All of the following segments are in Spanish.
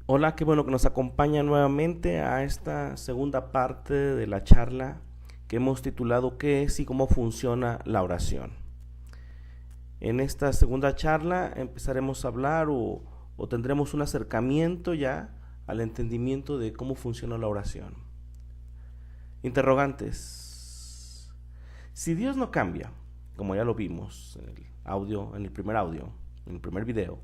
Hola, qué bueno que nos acompaña nuevamente a esta segunda parte de la charla que hemos titulado ¿Qué es y cómo funciona la oración? En esta segunda charla empezaremos a hablar o tendremos un acercamiento ya al entendimiento de cómo funciona la oración. Interrogantes. Si Dios no cambia, como ya lo vimos en el audio, en el primer video,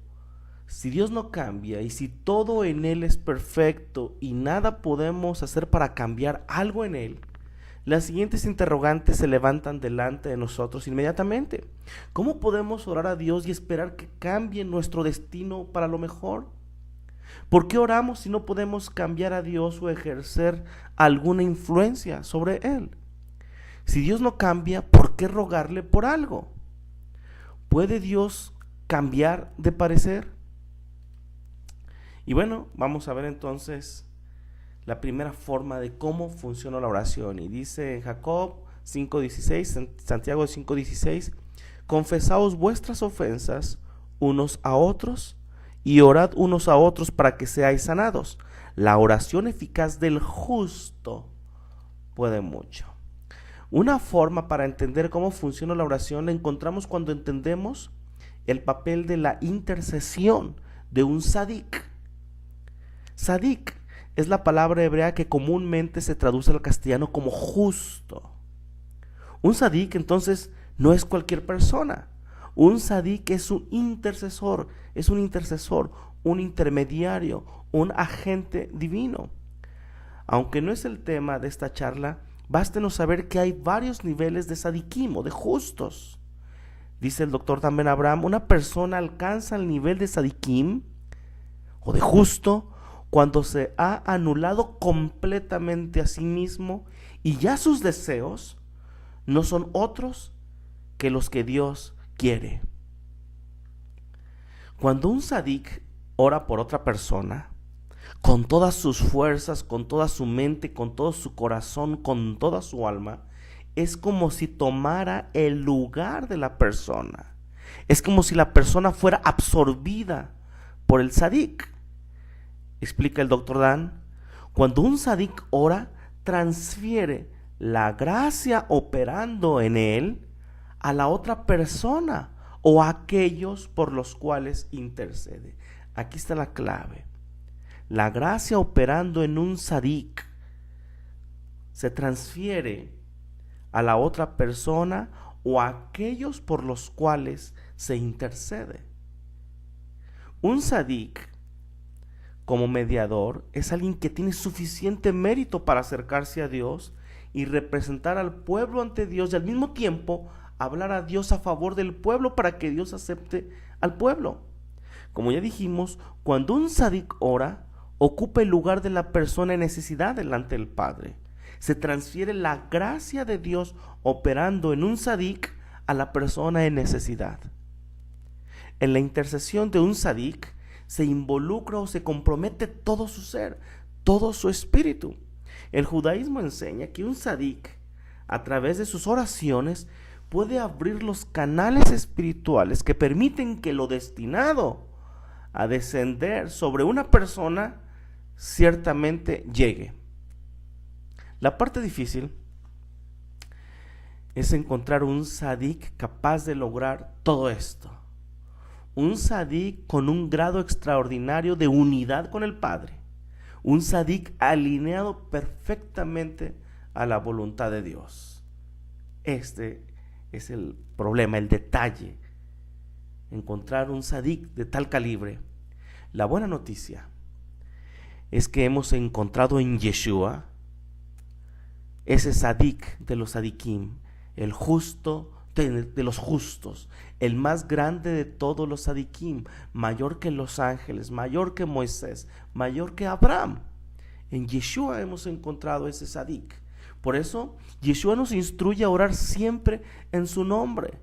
si Dios no cambia y si todo en Él es perfecto y nada podemos hacer para cambiar algo en Él, las siguientes interrogantes se levantan delante de nosotros inmediatamente. ¿Cómo podemos orar a Dios y esperar que cambie nuestro destino para lo mejor? ¿Por qué oramos si no podemos cambiar a Dios o ejercer alguna influencia sobre Él? Si Dios no cambia, ¿por qué rogarle por algo? ¿Puede Dios cambiar de parecer? Y bueno, vamos a ver entonces la primera forma de cómo funciona la oración. Y dice en Jacob 5:16, Santiago 5:16, confesaos vuestras ofensas unos a otros y orad unos a otros para que seáis sanados. La oración eficaz del justo puede mucho. Una forma para entender cómo funciona la oración la encontramos cuando entendemos el papel de la intercesión de un sadik. Sadik es la palabra hebrea que comúnmente se traduce al castellano como justo. Un sadik entonces no es cualquier persona. Un sadik es un intercesor, un intermediario, un agente divino. Aunque no es el tema de esta charla, bástenos saber que hay varios niveles de sadikim o de justos. Dice el doctor Dan Ben Abraham, una persona alcanza el nivel de sadikim o de justo cuando se ha anulado completamente a sí mismo y ya sus deseos no son otros que los que Dios quiere. Cuando un sadik ora por otra persona, con todas sus fuerzas, con toda su mente, con todo su corazón, con toda su alma, es como si tomara el lugar de la persona. Es como si la persona fuera absorbida por el sadik. Explica el doctor Dan, cuando un sadik ora, transfiere la gracia operando en él a la otra persona o a aquellos por los cuales intercede. Aquí está la clave. La gracia operando en un sadik se transfiere a la otra persona o a aquellos por los cuales se intercede. Un sadik como mediador es alguien que tiene suficiente mérito para acercarse a Dios y representar al pueblo ante Dios y al mismo tiempo hablar a Dios a favor del pueblo para que Dios acepte al pueblo. Como ya dijimos, cuando un sadik ora, ocupa el lugar de la persona en necesidad delante del Padre. Se transfiere la gracia de Dios operando en un sadik a la persona en necesidad. En la intercesión de un sadik se involucra o se compromete todo su ser, todo su espíritu. El judaísmo enseña que un sadik, a través de sus oraciones, puede abrir los canales espirituales que permiten que lo destinado a descender sobre una persona ciertamente llegue. La parte difícil es encontrar un sadik capaz de lograr todo esto. Un sadik con un grado extraordinario de unidad con el Padre. Un sadik alineado perfectamente a la voluntad de Dios. Este es el problema, el detalle. Encontrar un sadik de tal calibre. La buena noticia es que hemos encontrado en Yeshua ese sadik de los sadikim, el justo de los justos, el más grande de todos los sadikim, mayor que los ángeles, mayor que Moisés, mayor que Abraham. En Yeshua hemos encontrado ese sadik. Por eso, Yeshua nos instruye a orar siempre en su nombre.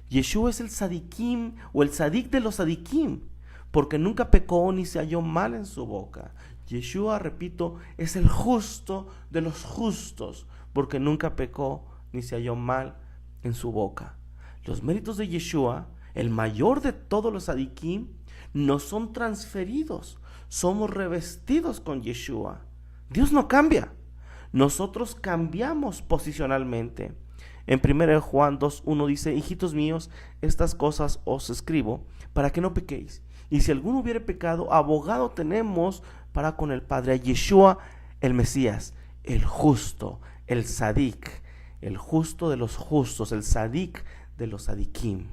Yeshua es el sadikim o el sadik de los sadikim, porque nunca pecó ni se halló mal en su boca. Yeshua, repito, es el justo de los justos, porque nunca pecó ni se halló mal en su boca. Los méritos de Yeshua, el mayor de todos los sadikim, nos son transferidos, somos revestidos con Yeshua. Dios no cambia, nosotros cambiamos posicionalmente. En 1 Juan 2:1 dice: hijitos míos, estas cosas os escribo para que no pequéis. Y si alguno hubiere pecado, abogado tenemos para con el Padre, a Yeshua el Mesías, el justo, el Sadik, el justo de los justos, el Sadik de los Sadikim.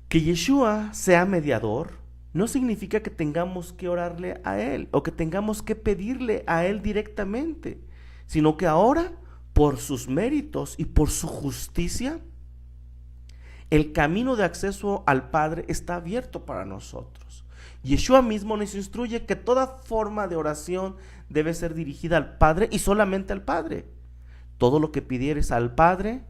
Que Yeshua sea mediador no significa que tengamos que orarle a Él o que tengamos que pedirle a Él directamente, sino que ahora, por sus méritos y por su justicia, el camino de acceso al Padre está abierto para nosotros. Yeshua mismo nos instruye que toda forma de oración debe ser dirigida al Padre y solamente al Padre. Todo lo que pidieres al Padre,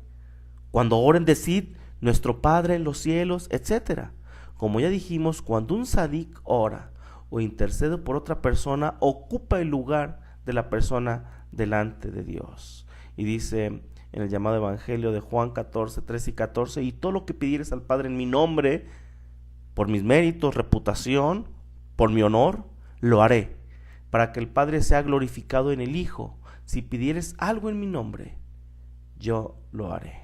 cuando oren, decid: nuestro Padre en los cielos, etc. Como ya dijimos, cuando un sadik ora o intercede por otra persona, ocupa el lugar de la persona delante de Dios. Y dice en el llamado evangelio de Juan 14, 13 y 14: y todo lo que pidieres al Padre en mi nombre, por mis méritos, reputación, por mi honor, lo haré, para que el Padre sea glorificado en el Hijo. Si pidieres algo en mi nombre, yo lo haré.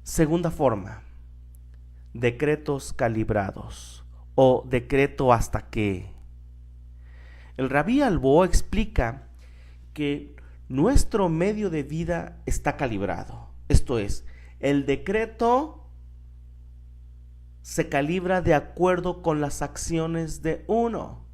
Segunda forma: decretos calibrados o decreto hasta que. El Rabí Albo explica que nuestro medio de vida está calibrado. Esto es, el decreto se calibra de acuerdo con las acciones de uno.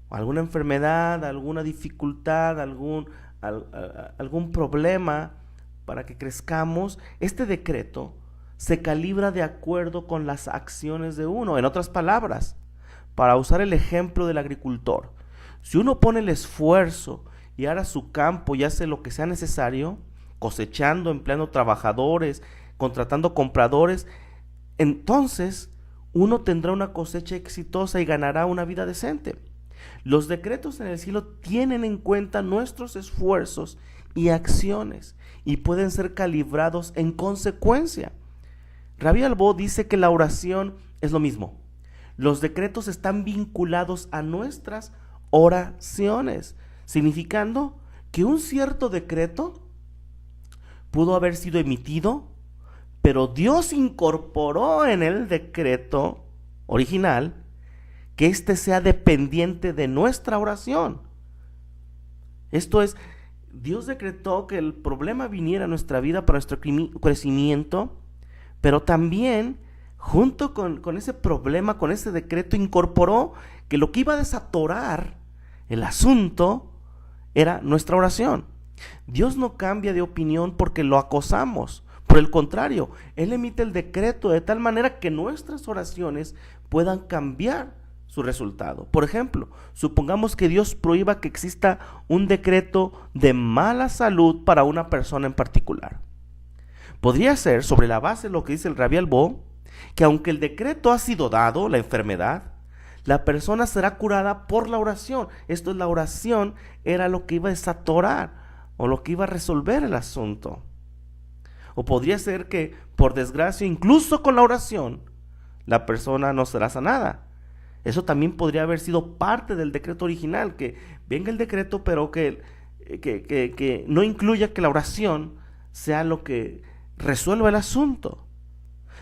Alguna enfermedad, alguna dificultad, algún problema para que crezcamos, este decreto se calibra de acuerdo con las acciones de uno. En otras palabras, para usar el ejemplo del agricultor, si uno pone el esfuerzo y hará su campo y hace lo que sea necesario, cosechando, empleando trabajadores, contratando compradores, entonces uno tendrá una cosecha exitosa y ganará una vida decente. Los decretos en el cielo tienen en cuenta nuestros esfuerzos y acciones y pueden ser calibrados en consecuencia. Rabí Albo dice que la oración es lo mismo. Los decretos están vinculados a nuestras oraciones, significando que un cierto decreto pudo haber sido emitido, pero Dios incorporó en el decreto original que éste sea dependiente de nuestra oración. Esto es, Dios decretó que el problema viniera a nuestra vida para nuestro crecimiento, pero también junto con ese problema, con ese decreto, incorporó que lo que iba a desatorar el asunto era nuestra oración. Dios no cambia de opinión porque lo acosamos. Por el contrario, Él emite el decreto de tal manera que nuestras oraciones puedan cambiar su resultado. Por ejemplo, supongamos que Dios prohíba que exista un decreto de mala salud para una persona en particular. Podría ser, sobre la base de lo que dice el Rabí Albo, que aunque el decreto ha sido dado, la enfermedad, la persona será curada por la oración. Esto es, la oración era lo que iba a desatorar o lo que iba a resolver el asunto. O podría ser que, por desgracia, incluso con la oración, la persona no será sanada. Eso también podría haber sido parte del decreto original, que venga el decreto, pero que no incluya que la oración sea lo que resuelva el asunto.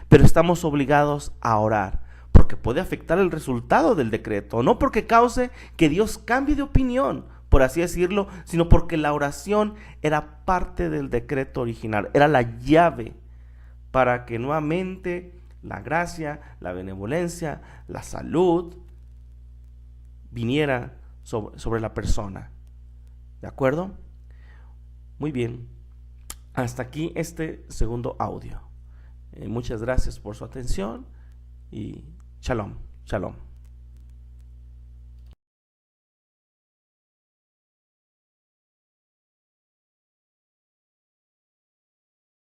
Pero estamos obligados a orar, porque puede afectar el resultado del decreto, no porque cause que Dios cambie de opinión, por así decirlo, sino porque la oración era parte del decreto original, era la llave para que nuevamente la gracia, la benevolencia, la salud viniera sobre la persona. ¿De acuerdo? Muy bien. Hasta aquí este segundo audio. Muchas gracias por su atención y shalom, shalom.